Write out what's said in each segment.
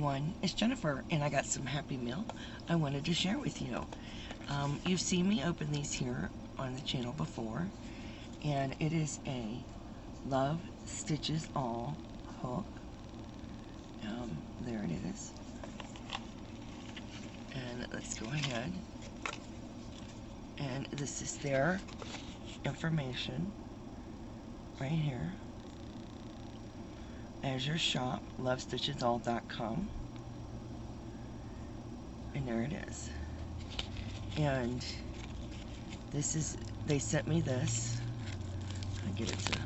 everyone, it's Jennifer, and I got some Happy Meal I wanted to share with you. You've seen me open these here on the channel before, and it is a Love Stitches All hook. There it is. And let's go ahead. And this is their information right here. As your shop, lovestitchesall.com. And there it is. And this is, they sent me this. I get it to,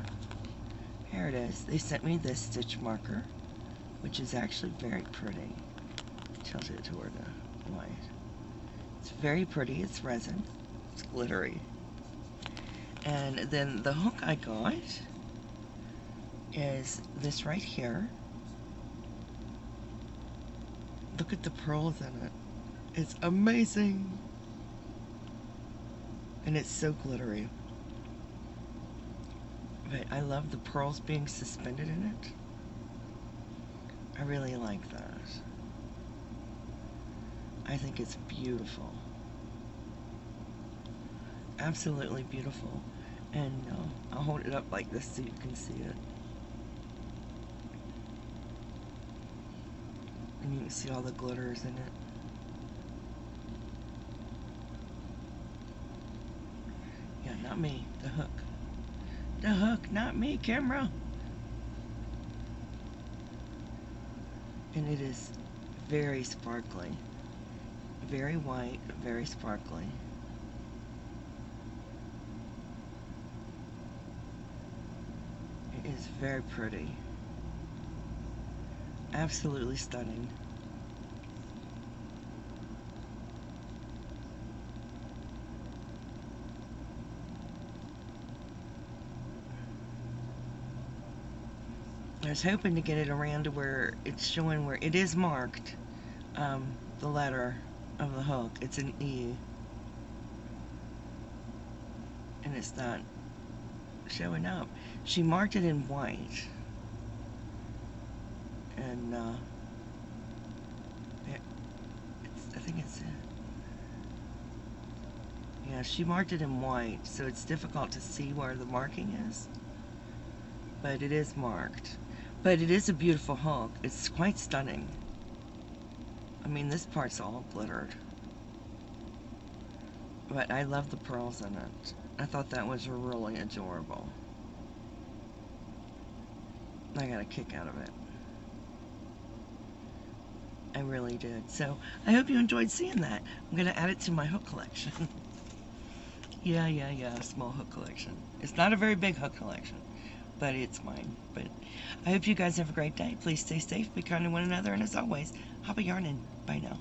here it is. They sent me this stitch marker, which is actually very pretty. Tilt it toward the light. It's very pretty. It's resin. It's glittery. And then the hook I got is this right here. Look at the pearls in it. It's amazing. And it's so glittery. But I love the pearls being suspended in it. I really like that. I think it's beautiful. Absolutely beautiful. And I'll hold it up like this so you can see it. And you can see all the glitters in it. Yeah, not me. The hook. The hook, not me, camera. And it is very sparkly. Very white, very sparkly. It is very pretty. Absolutely stunning. I was hoping to get it around to where it's showing where it is marked, the letter of the hook. It's an E. And it's not showing up. She marked it in white. And I think it's yeah, she marked it in white, so it's difficult to see where the marking is, but it is marked. But it is a beautiful hook. It's quite stunning. I mean, this part's all glittered, but I love the pearls in it. I thought that was really adorable. I got a kick out of it. I really did. So I hope you enjoyed seeing that. I'm going to add it to my hook collection. yeah, small hook collection. It's not a very big hook collection, but it's mine. But I hope you guys have a great day. Please stay safe, be kind to one another, and as always, happy yarning. Bye now.